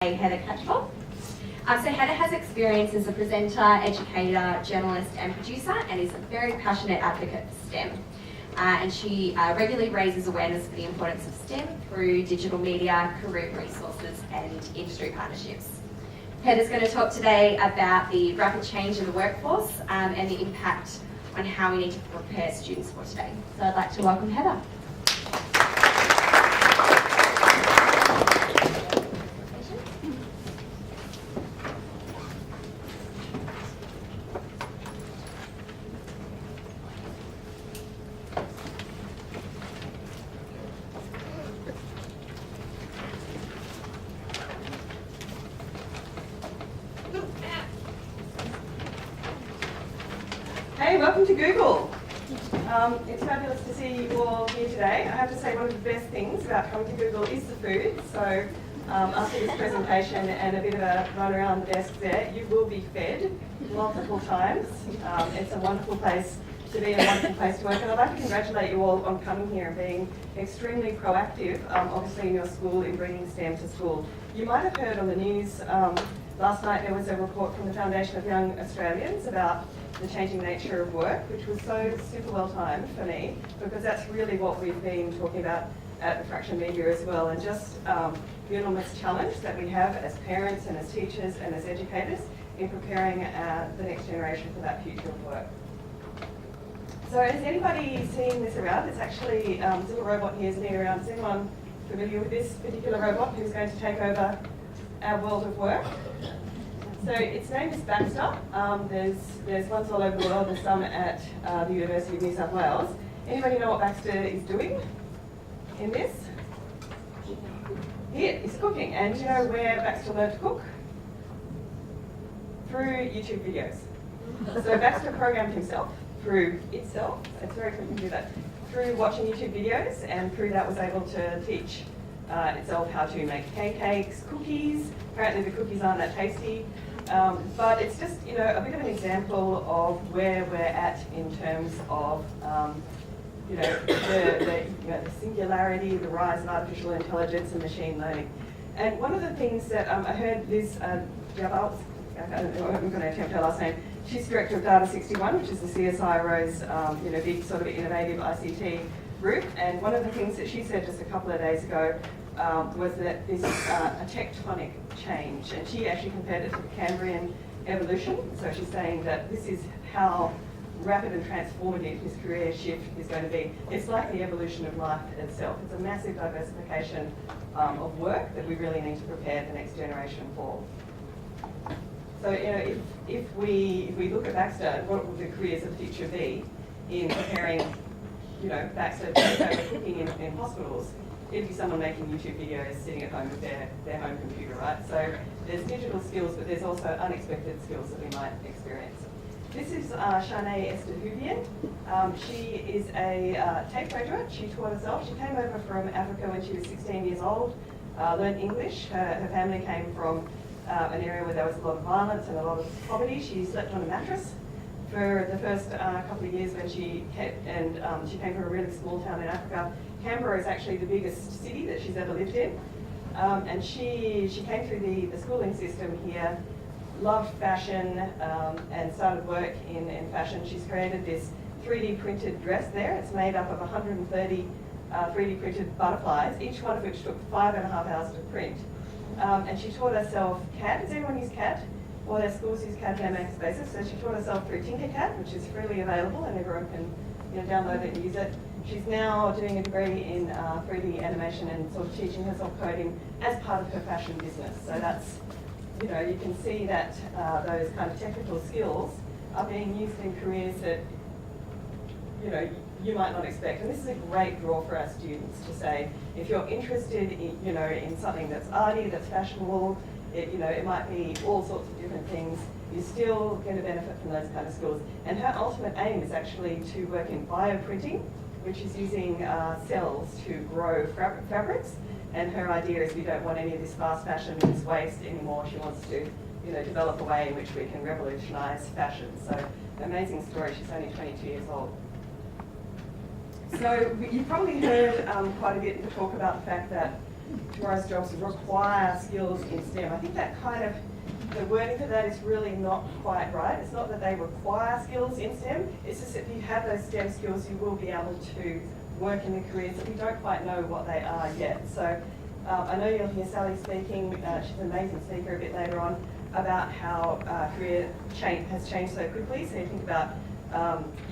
Heather Catchpole. So Heather has experience as a presenter, educator, journalist and producer, and is a very passionate advocate for STEM. And she regularly raises awareness for the importance of STEM through digital media, career resources and industry partnerships. Heather's going to talk today about the rapid change in the workforce and the impact on how we need to prepare students for today. So I'd like to welcome Heather. Hey, welcome to Google. It's fabulous to see you all here today. I have to say one of the best things about coming to Google is the food. So after this presentation and a bit of a run around the desk there, you will be fed multiple times. It's a wonderful place to be and a wonderful place to work. And I'd like to congratulate you all on coming here and being extremely proactive, obviously in your school, in bringing STEM to school. You might have heard on the news last night there was a report from the Foundation of Young Australians about the changing nature of work, which was so super well timed for me, because that's really what we've been talking about at Refraction Media as well, and just the enormous challenge that we have as parents and as teachers and as educators in preparing the next generation for that future of work. So has anybody seen this around? It's actually this little robot here isn't around. Is anyone familiar with this particular robot who's going to take over our world of work? So its name is Baxter. There's ones all over the world. There's some at the University of New South Wales. Anybody know what Baxter is doing in this? Here, it's cooking. And do you know where Baxter learned to cook? Through YouTube videos. So Baxter programmed himself through itself. It's very quick to do that. Through watching YouTube videos, and through that was able to teach itself how to make pancakes, cookies. Apparently the cookies aren't that tasty. But it's just, a bit of an example of where we're at in terms of, the singularity, the rise of artificial intelligence and machine learning. And one of the things that I heard Liz Jabal, I'm going to attempt her last name. She's director of Data 61, which is the CSIRO's, big sort of innovative ICT group. And one of the things that she said just a couple of days ago was that this is a tectonic change, and she actually compared it to the Cambrian evolution. So she's saying that this is how rapid and transformative this career shift is going to be. It's like the evolution of life itself. It's a massive diversification of work that we really need to prepare the next generation for. So if we look at Baxter, what would the careers of the future be in preparing Baxter to take over cooking in hospitals? It'd be someone making YouTube videos sitting at home with their home computer, right? So there's digital skills, but there's also unexpected skills that we might experience. This is Shanae Estehubian. She is a TAFE graduate. She taught herself. She came over from Africa when she was 16 years old, learned English. Her family came from an area where there was a lot of violence and a lot of poverty. She slept on a mattress for the first couple of years when she came, and she came from a really small town in Africa. Canberra is actually the biggest city that she's ever lived in. And she came through the schooling system here, loved fashion, and started work in fashion. She's created this 3D printed dress there. It's made up of 130 3D printed butterflies, each one of which took 5.5 hours to print. And she taught herself CAD. Does anyone use CAD? All their schools use CAD on a max basis. So she taught herself through Tinkercad, which is freely available and everyone can download it and use it. She's now doing a degree in 3D animation and sort of teaching herself coding as part of her fashion business. So that's, you can see that those kind of technical skills are being used in careers that, you might not expect. And this is a great draw for our students to say, if you're interested in, in something that's arty, that's fashionable, it might be all sorts of different things, you're still going to benefit from those kind of skills. And her ultimate aim is actually to work in bioprinting, which is using cells to grow fabrics. And her idea is we don't want any of this fast fashion, this waste anymore. She wants to, develop a way in which we can revolutionize fashion. So, amazing story. She's only 22 years old. So you've probably heard quite a bit of talk about the fact that tomorrow's jobs require skills in STEM. I think that kind of, the wording for that is really not quite right. It's not that they require skills in STEM, it's just that if you have those STEM skills, you will be able to work in the careers that we don't quite know what they are yet. So I know you'll hear Sally speaking, she's an amazing speaker a bit later on, about how career has changed so quickly. So you think about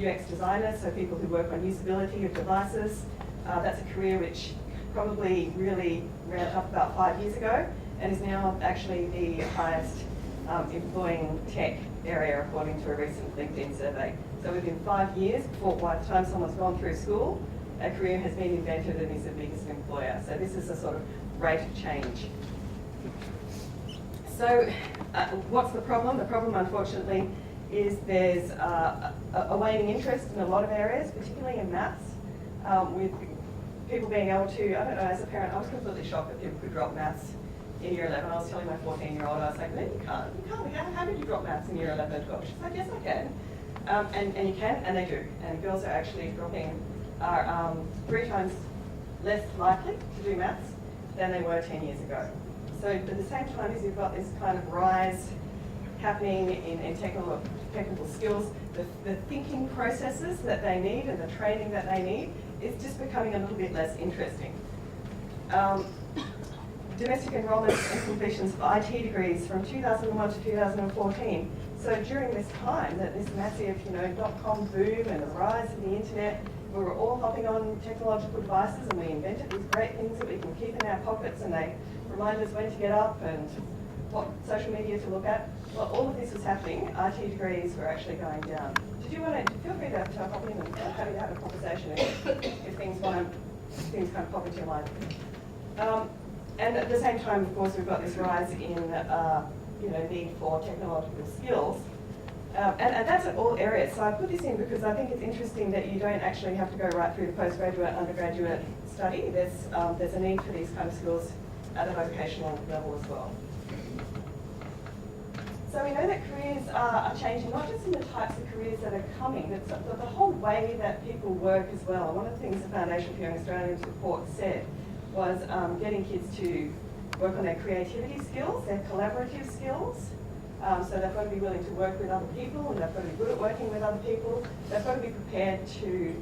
UX designers, so people who work on usability of devices. That's a career which probably really ramped up about 5 years ago and is now actually the highest employing tech area according to a recent LinkedIn survey. So within 5 years, by the time someone's gone through school, a career has been invented and is the biggest employer. So this is a sort of rate of change. So what's the problem? The problem, unfortunately, is there's a waning interest in a lot of areas, particularly in maths, with people being able to, I don't know, as a parent, I was completely shocked that people could drop maths in year 11. I was telling my 14-year-old, I was like, no, you can't. How did you drop maths in year 11 and 12? She's like, yes, I can. And you can, and they do. And girls are actually are 3 times less likely to do maths than they were 10 years ago. So at the same time as you've got this kind of rise happening in technical skills, the thinking processes that they need and the training that they need is just becoming a little bit less interesting. Domestic enrolments and completions for IT degrees from 2001 to 2014. So during this time, that this massive, .com boom and the rise of the internet, we were all hopping on technological devices and we invented these great things that we can keep in our pockets and they remind us when to get up and what social media to look at. Well, all of this was happening. IT degrees were actually going down. Did you want to feel free to hop in and have a conversation if things kind of pop into your mind. And at the same time, of course, we've got this rise in need for technological skills. And that's at all areas. So I put this in because I think it's interesting that you don't actually have to go right through the postgraduate, undergraduate study. There's a need for these kind of skills at a vocational level as well. So we know that careers are changing, not just in the types of careers that are coming, but the whole way that people work as well. And one of the things the Foundation for Young Australians report said was getting kids to work on their creativity skills, their collaborative skills. So they've got to be willing to work with other people and they've got to be good at working with other people. They've got to be prepared to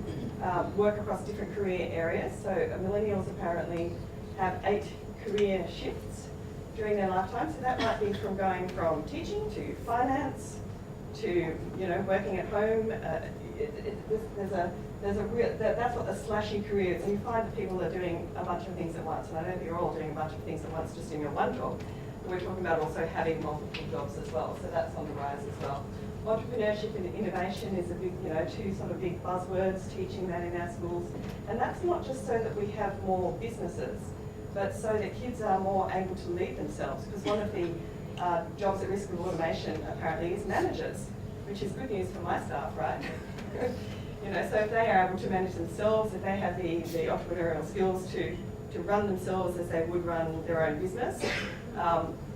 work across different career areas. So millennials apparently have 8 career shifts during their lifetime. So that might be from going from teaching to finance to working at home. That's what the slashy career is. And you find that people are doing a bunch of things at once. And I know that you're all doing a bunch of things at once just in your one job. We're talking about also having multiple jobs as well, so that's on the rise as well. Entrepreneurship and innovation is a big, 2 sort of big buzzwords, teaching that in our schools. And that's not just so that we have more businesses, but so that kids are more able to lead themselves. Because one of the jobs at risk of automation apparently is managers, which is good news for my staff, right? So if they are able to manage themselves, if they have the entrepreneurial skills to run themselves as they would run their own business,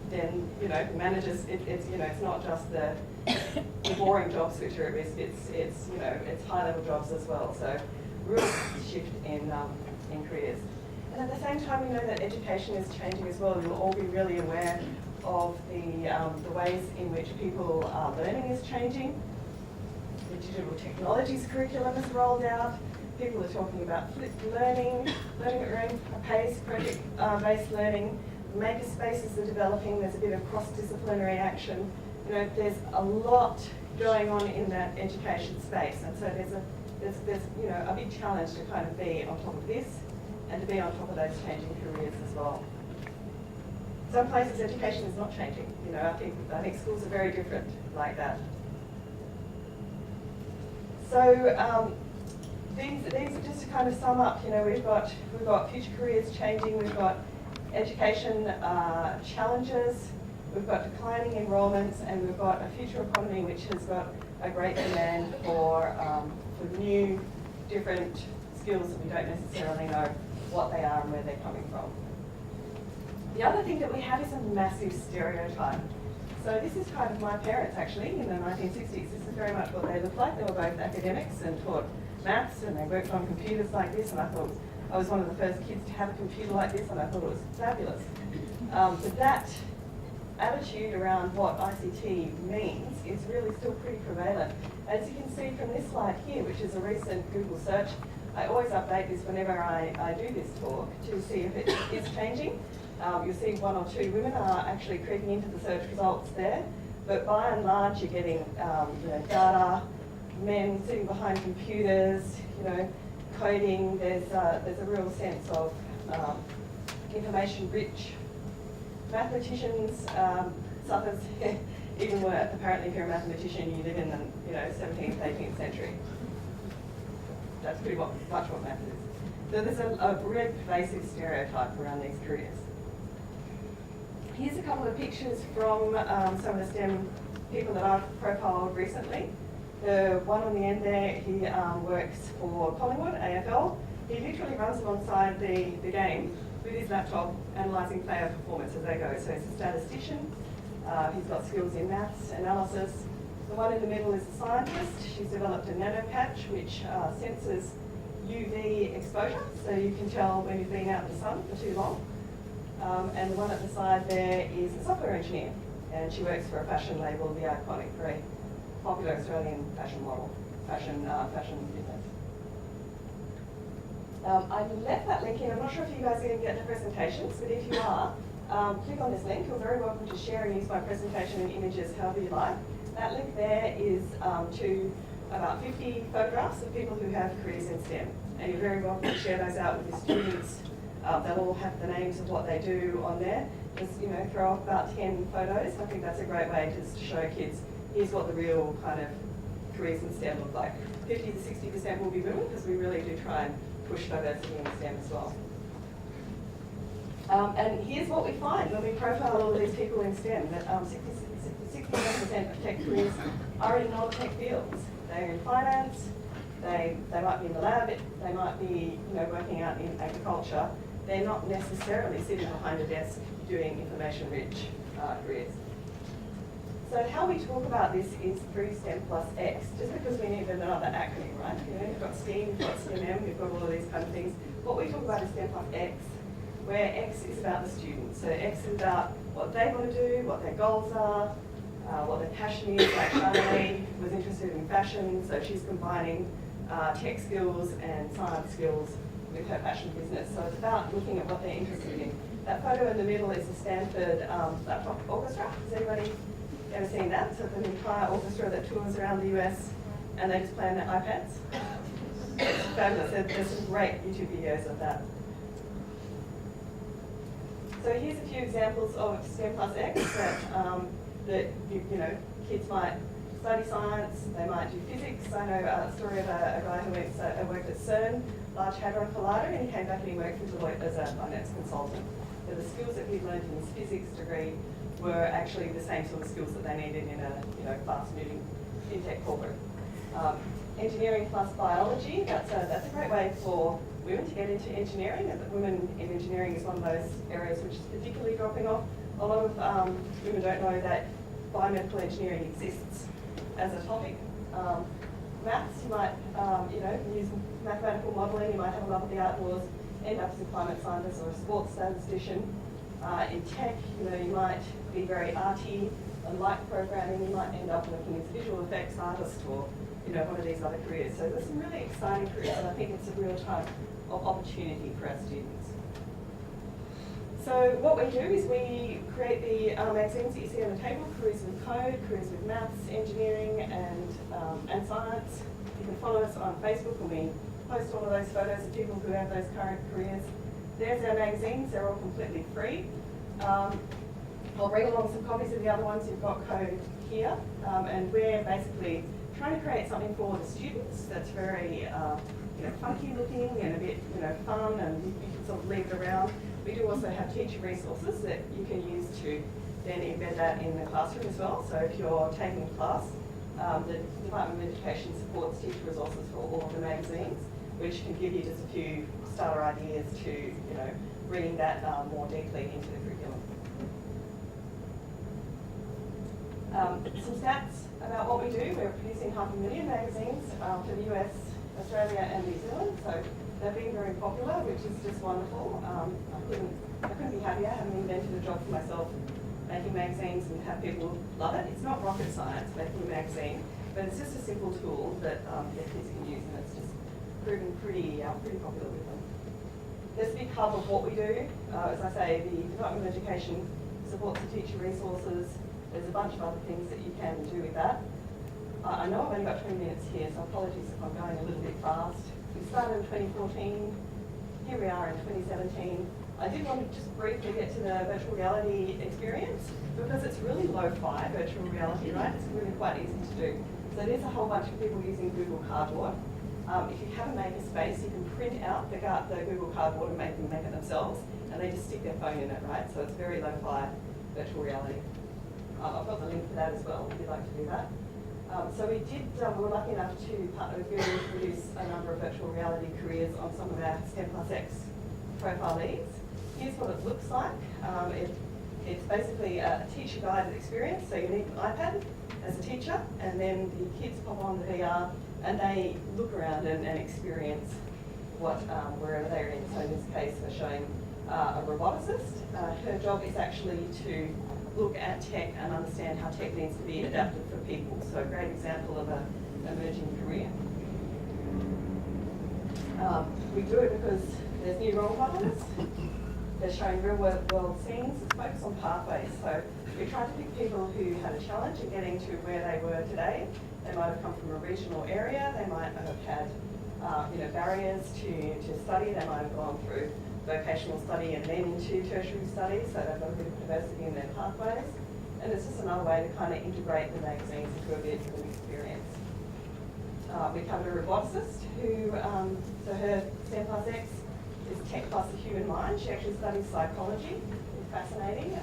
then managers. It's not just the boring jobs which are at risk. It's high level jobs as well. So real shift in careers. And at the same time, we know that education is changing as well. You'll all be really aware of the ways in which people learning is changing. The digital technologies curriculum is rolled out. People are talking about flipped learning at your own pace, project-based learning. Maker spaces are developing. There's a bit of cross-disciplinary action. There's a lot going on in that education space, and so there's a big challenge to kind of be on top of this and to be on top of those changing careers as well. Some places education is not changing. I think schools are very different like that. So these just to kind of sum up, we've got future careers changing. We've got education challenges, we've got declining enrolments, and we've got a future economy which has got a great demand for new, different skills that we don't necessarily know what they are and where they're coming from. The other thing that we have is a massive stereotype. So this is kind of my parents actually in the 1960s. This is very much what they looked like. They were both academics and taught maths and they worked on computers like this, and I thought I was one of the first kids to have a computer like this, and I thought it was fabulous. But that attitude around what ICT means is really still pretty prevalent. As you can see from this slide here, which is a recent Google search, I always update this whenever I do this talk to see if it is changing. You'll see one or two women are actually creeping into the search results there, but by and large you're getting data, men sitting behind computers, coding. There's a real sense of information-rich. Mathematicians suffers even worse. Apparently, if you're a mathematician, you live in the 17th, 18th century. That's pretty much what math is. So there's a really pervasive stereotype around these careers. Here's a couple of pictures from some of the STEM people that I've profiled recently. The one on the end there, he works for Collingwood, AFL. He literally runs alongside the game with his laptop, analysing player performance as they go. So he's a statistician. He's got skills in maths, analysis. The one in the middle is a scientist. She's developed a nanopatch which senses UV exposure, so you can tell when you've been out in the sun for too long. And the one at the side there is a software engineer, and she works for a fashion label, The Iconic, very popular Australian fashion business. I left that link in. I'm not sure if you guys are going to get the presentations, but if you are, click on this link. You're very welcome to share and use my presentation and images however you like. That link there is to about 50 photographs of people who have careers in STEM, and you're very welcome to share those out with your students. They'll all have the names of what they do on there. Just throw off about 10 photos. I think that's a great way to show kids, here's what the real kind of careers in STEM look like. 50 to 60% will be women, because we really do try and push diversity in STEM as well. And here's what we find when we profile all of these people in STEM, that 61% of tech careers are in non-tech fields. They're in finance, they might be in the lab, they might be working out in agriculture. They're not necessarily sitting behind a desk doing information-rich careers. So how we talk about this is through STEM plus X, just because we need another acronym, right? We've got STEAM, we've got STEM, we've got all of these kind of things. What we talk about is STEM plus X, where X is about the students. So X is about what they want to do, what their goals are, what their passion is. Like Charlie was interested in fashion, so she's combining tech skills and science skills with her fashion business. So it's about looking at what they're interested in. That photo in the middle is the Stanford Laptop Orchestra. Has anybody ever seen that? So it's an entire orchestra that tours around the US and they just play on their iPads. It's fabulous. There's some great YouTube videos of that. So here's a few examples of STEM plus X that kids might study science, they might do physics. I know a story of a guy who worked at CERN, Large Hadron Collider, and he came back and he worked for Deloitte as a finance consultant. So the skills that he learned in his physics degree were actually the same sort of skills that they needed in a fast-moving fintech corporate. Engineering plus biology, that's a great way for women to get into engineering, and that women in engineering is one of those areas which is particularly dropping off. A lot of women don't know that biomedical engineering exists as a topic. Maths, you might use mathematical modelling, you might have a love of the outdoors, end up as a climate scientist or a sports statistician. In tech, you might be very arty and like programming, you might end up working as a visual effects artist or one of these other careers. So there's some really exciting careers, and I think it's a real time of opportunity for our students. So what we do is we create the magazines that you see on the table, careers with code, careers with maths, engineering, and science. You can follow us on Facebook, and we post all of those photos of people who have those current careers. There's our magazines, they're all completely free. I'll bring along some copies of the other ones. You've got code here, and we're basically trying to create something for the students that's very funky looking and a bit fun, and you can sort of leave it around. We do also have teacher resources that you can use to then embed that in the classroom as well. So if you're taking a class, the Department of Education supports teacher resources for all of the magazines, which can give you just a few starter ideas to bringing that more deeply into the curriculum. Some stats about what we do. We're producing 500,000 magazines for the US, Australia and New Zealand. So they've been very popular, which is just wonderful. I couldn't be happier having invented a job for myself, making magazines and have people love it. It's not rocket science, making a magazine, but it's just a simple tool that their kids can use, and it's just proven pretty popular with them. There's a big hub of what we do. As I say, the Department of Education supports the teacher resources. There's a bunch of other things that you can do with that. I know I've only got 20 minutes here, so apologies if I'm going a little bit fast. We started in 2014. Here we are in 2017. I did want to just briefly get to the virtual reality experience because it's really lo-fi virtual reality, right? It's really quite easy to do. So there's a whole bunch of people using Google Cardboard. If you have a makerspace, you can print out the Google Cardboard and make it themselves, and they just stick their phone in it, right? So it's very lo-fi virtual reality. I've got the link for that as well if you'd like to do that. So we were lucky enough to partner with Google to produce a number of virtual reality careers on some of our STEM plus X profile leads. Here's what it looks like. It's basically a teacher-guided experience, so you need an iPad as a teacher, and then the kids pop on the VR and they look around and experience what wherever they're in. So in this case, we're showing a roboticist. Her job is actually to look at tech and understand how tech needs to be adapted for people. So a great example of an emerging career. We do it because there's new role models. They're showing real world scenes. It's focused on pathways. So we tried to pick people who had a challenge in getting to where they were today. They might have come from a regional area. They might have had barriers to study. They might have gone through vocational study and then into tertiary study, so they've got a bit of diversity in their pathways. And it's just another way to kind of integrate the magazines into a virtual experience. We covered a roboticist who, so her STEM plus X is tech plus the human mind. She actually studies psychology. It's fascinating.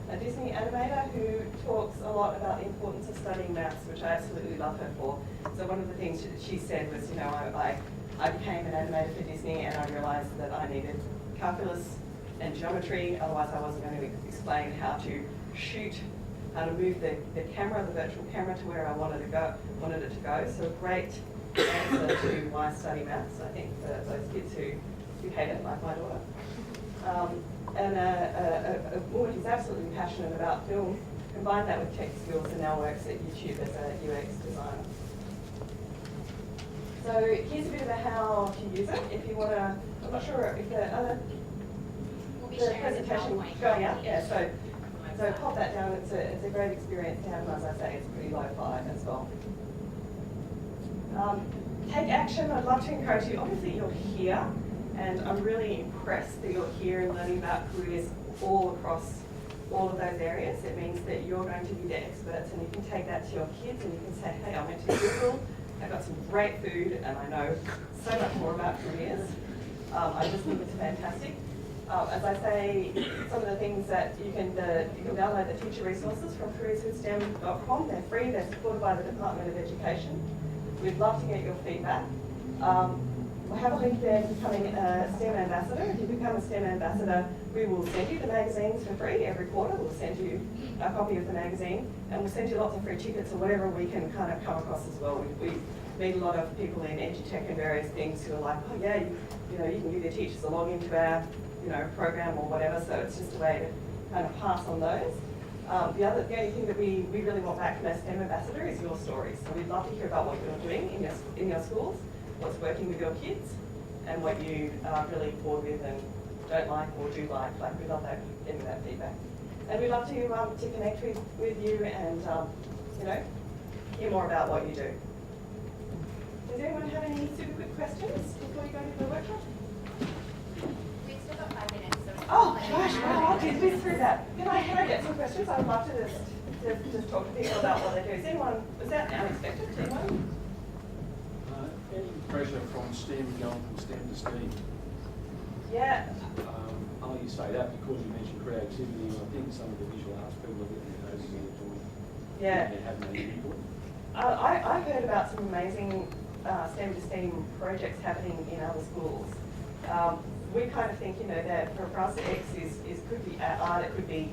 A Disney animator who talks a lot about the importance of studying maths, which I absolutely love her for. So one of the things she said was, I became an animator for Disney and I realised that I needed calculus and geometry, otherwise I wasn't going to explain how to shoot, how to move the camera, the virtual camera to where I wanted it to go. So a great answer to why study maths, I think, for those kids who hate it, like my daughter. And a woman who's absolutely passionate about film, combined that with tech skills and now works at YouTube as a UX designer. So here's a bit about how to use it. If you want to, I'm not sure if the presentation going out. Yeah, so pop that down. It's a great experience to have, and as I say, it's pretty lo-fi as well. Take action. I'd love to encourage you. Obviously, you're here, and I'm really impressed that you're here and learning about careers all across all of those areas. It means that you're going to be the experts, and you can take that to your kids, and you can say, hey, I went to Google. I got some great food and I know so much more about careers. I just think it's fantastic. As I say, some of the things that you can download the teacher resources from careerswithstem.com. They're free, they're supported by the Department of Education. We'd love to get your feedback. We have a link there to becoming a STEM ambassador. If you become a STEM ambassador, we will send you the magazines for free every quarter. We'll send you a copy of the magazine, and we'll send you lots of free tickets or whatever we can kind of come across as well. We meet a lot of people in edutech and various things who are like, oh yeah, you can give your teachers a login to our program or whatever. So it's just a way to kind of pass on those. The only thing that we really want back from our STEM ambassador is your stories. So we'd love to hear about what you're doing in your schools, what's working with your kids, and what you are really bored with and don't like or do like. We love that, getting that feedback. And we'd love to connect with you and hear more about what you do. Does anyone have any super quick questions before you go into the workshop? We've still got 5 minutes. So oh gosh, wow, I did whiz through that. Can I get some questions? I'd love to just talk to people about what they do. Was that unexpected to anyone? Any pressure from STEM going from STEM to STEAM? Yeah. You say that because you mentioned creativity, and I think some of the visual arts people are getting their noses in the joint. Yeah. They haven't any input. I've heard about some amazing STEM to STEAM projects happening in other schools. We kind of think, that for us, X could be art, it could be,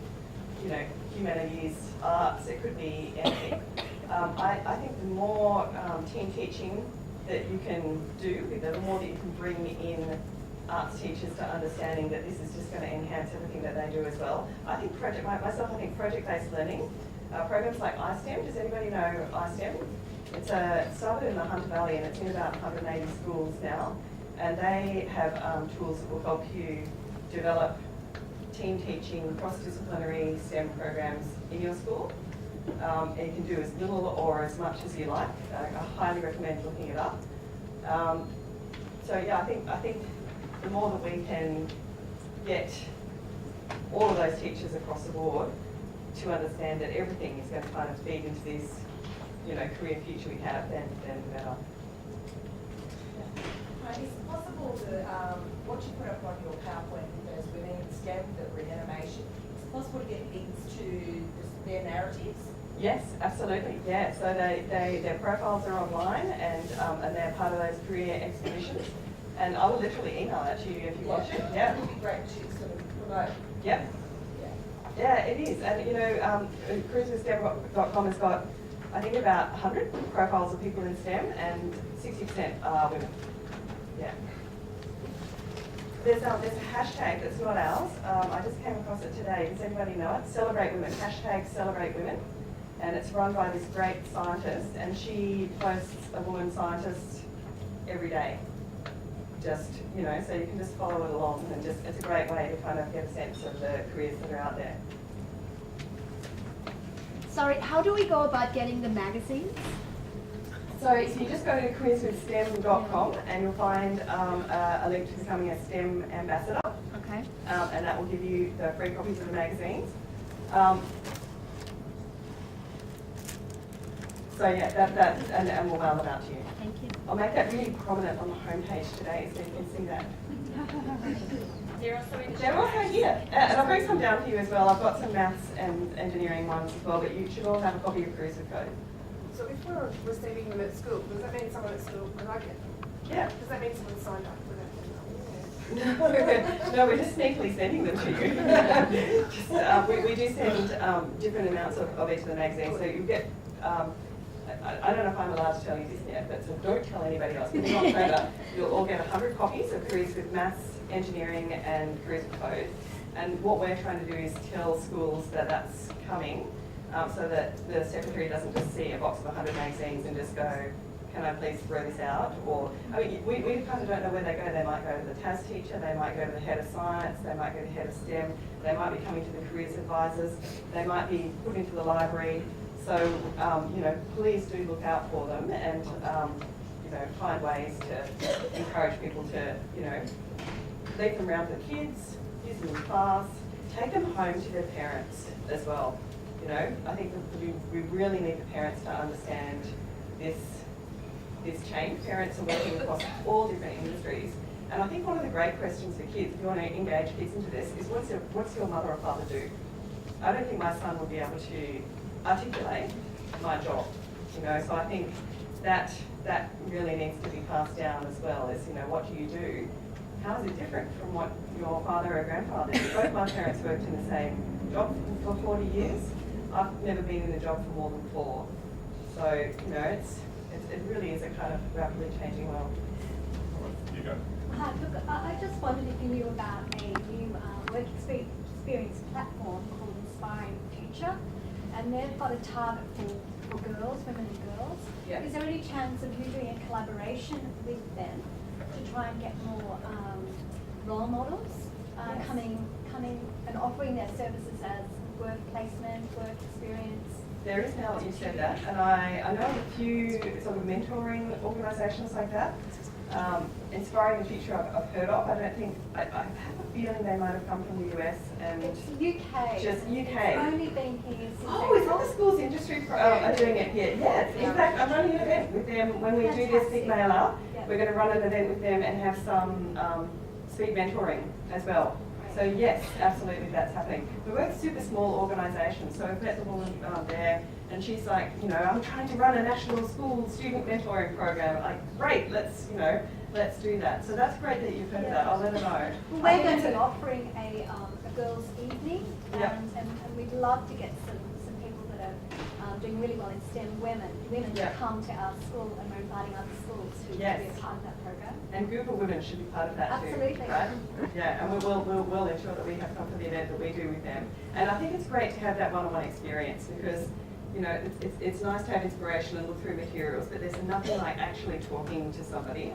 humanities, arts, it could be anything. I think the more team teaching that you can do, the more that you can bring in arts teachers to understanding that this is just going to enhance everything that they do as well. I think I think project-based learning, programs like iSTEM, does anybody know iSTEM? It's started in the Hunter Valley and it's in about 180 schools now. And they have tools that will help you develop team teaching, cross-disciplinary STEM programs in your school. And you can do as little or as much as you like. I highly recommend looking it up. So yeah, I think the more that we can get all of those teachers across the board to understand that everything is going to kind of feed into this, career future we have, then the better. Is it possible to, what you put up on your PowerPoint with those women in STEM that were in animation, is it possible to get links to their narratives? Yes, absolutely. Yeah, so their profiles are online and they're part of those career expeditions. And I will literally email that to you if you want to. Yeah. It would be great to sort of promote. Yep. Yeah, it is. And careerswithstem.com has got, I think, about 100 profiles of people in STEM and 60% are women. Yeah. There's a hashtag that's not ours. I just came across it today. Does anybody know it? Celebrate Women. Hashtag Celebrate Women. And it's run by this great scientist, and she posts a woman scientist every day. Just, so you can just follow it along, and it's a great way to kind of get a sense of the careers that are out there. Sorry, how do we go about getting the magazines? So you just go to careerswithstem.com and you'll find a link to becoming a STEM ambassador. Okay. And that will give you the free copies of the magazines. So yeah, and we'll mail them out to you. Thank you. I'll make that really prominent on the homepage today so you can see that. They're also in the They're also here. And I'll bring some down for you as well. I've got some maths and engineering ones as well, but you should all have a copy of Careers with Code. So if we're receiving them at school, does that mean someone at school, can I get them? Yeah. Does that mean someone signed up for that? No, we're just sneakily sending them to you. We do send different amounts of each of the magazines, so you get. I don't know if I'm allowed to tell you this yet, but so don't tell anybody else. But in October, you'll all get 100 copies of Careers with Maths, Engineering, and Careers with Code. And what we're trying to do is tell schools that that's coming, so that the secretary doesn't just see a box of 100 magazines and just go, can I please throw this out? Or, I mean, we kind of don't know where they go. They might go to the TAS teacher, they might go to the head of science, they might go to the head of STEM, they might be coming to the careers advisors, they might be put into the library. So, please do look out for them and, find ways to encourage people to, leave them around with kids, use them in class, take them home to their parents as well. I think that we really need the parents to understand this change. Parents are working across all different industries. And I think one of the great questions for kids, if you want to engage kids into this, is what's your mother or father do? I don't think my son would be able to articulate my job, so I think that really needs to be passed down as well, is, what do you do? How is it different from what your father or grandfather did? Both my parents worked in the same job for 40 years. I've never been in a job for more than 4. So, it really is a kind of rapidly changing world. You go. Hi, look, I just wondered if you knew about a new work experience platform called Inspiring Future, and they've got a target for girls, women and girls. Yeah. Is there any chance of you doing a collaboration with them to try and get more role models Yes. coming and offering their services as work placement, work experience? There is now that you said that, and I know of a few sort of mentoring organisations like that. Inspiring the Future I've heard of. I don't think, I have a feeling they might have come from the US and It's UK. just UK. It's only been here since Oh, is that the schools industry are doing it here? Yeah, in fact, I'm running an event with them when we do this big mailer. Yeah. We're going to run an event with them and have some speed mentoring as well. So yes, absolutely, that's happening. We work with super small organisations, so I've met the woman there, and she's like, I'm trying to run a national school student mentoring program. Like, great, let's do that. So that's great that you've heard of that. I'll let her know. Well, we're going to be offering a girls' evening, Yeah. and we'd love to get some people that doing really well in STEM women Yeah. to come to our school, and we're inviting other schools to be Yes. a part of that program. And Google Women should be part of that too. Absolutely. Right? Yeah, and we'll ensure that we have come to the event that we do with them. And I think it's great to have that one-on-one experience because, you know, it's nice to have inspiration and look through materials, but there's nothing like actually talking to somebody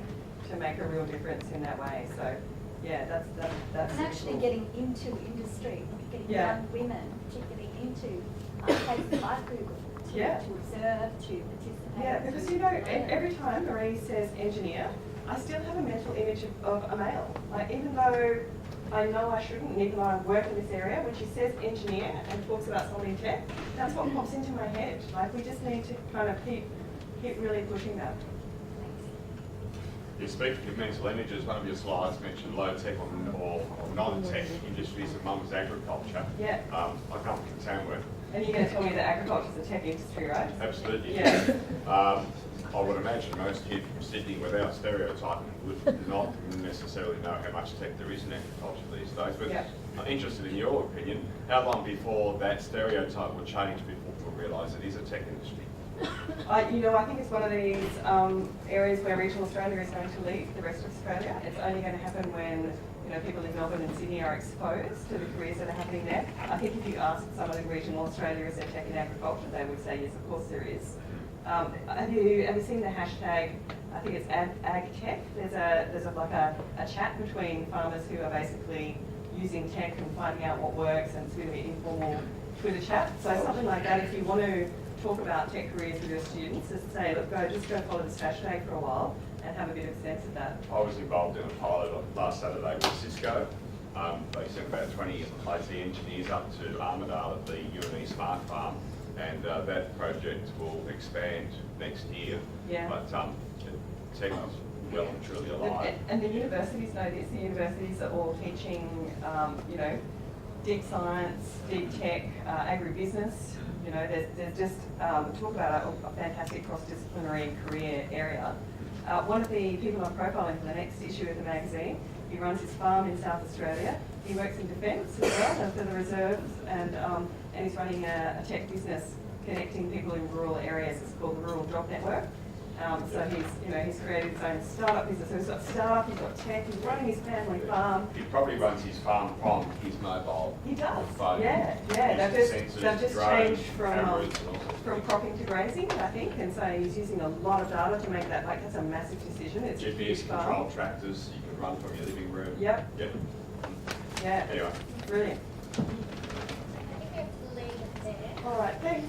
to make a real difference in that way. So, yeah, that's And actually cool. getting into industry, getting Yeah. young women, particularly into places like Google, Yeah. to observe, to participate. Yeah, because you know, every time Marie says engineer, I still have a mental image of a male. Like even though I know I shouldn't, and even though I work in this area, when she says engineer and talks about somebody in tech, that's what pops into my head. Like we just need to kind of keep really pushing that. You speak of mental images. One of your slides mentioned low tech or non-tech industries, and one was agriculture. Yeah. I come from Tamworth. And you're going to tell me that agriculture is a tech industry, right? Absolutely. Yeah. I would imagine most here from Sydney, without stereotyping, would not necessarily know how much tech there is in agriculture these days. But Yeah. I'm interested in your opinion. How long before that stereotype will change before people realise it is a tech industry? You know, I think it's one of these areas where regional Australia is going to lead the rest of Australia. It's only going to happen when, you know, people in Melbourne and Sydney are exposed to the careers that are happening there. I think if you ask someone in regional Australia, is there tech in agriculture, they would say yes, of course there is. Have you seen the hashtag? I think it's ag tech. There's like a chat between farmers who are basically using tech and finding out what works, and it's going to be informal Twitter chat. So something like that, if you want to talk about tech careers with your students, just say, look, just go follow this hashtag for a while and have a bit of sense of that. I was involved in a pilot last Saturday with Cisco. They sent about 20 IT engineers up to Armidale at the UNE Smart Farm, and that project will expand next year. Yeah. But tech is well and truly alive. And the universities know this. The universities are all teaching, you know, deep science, deep tech, agribusiness. You know, there's just talk about a fantastic cross-disciplinary career area. One of the people I'm profiling for the next issue of the magazine, he runs his farm in South Australia. He works in defence as well, and for the reserves, and he's running a tech business connecting people in rural areas. It's called the Rural Job Network. So he's created his own startup business. So he's got startup, he's got tech, he's running his family farm. He probably runs his farm from his mobile He does. phone. Yeah. Using They've sensors, just drones, changed cameras and all sorts of from things. cropping to grazing, I think, and so he's using a lot of data to make that. Like that's a massive decision. It's a GPS huge farm. controlled tractors you can run from your living room. Yep. Yep. Yeah. Anyway. Brilliant. I think we have to leave it there. All right. Thanks.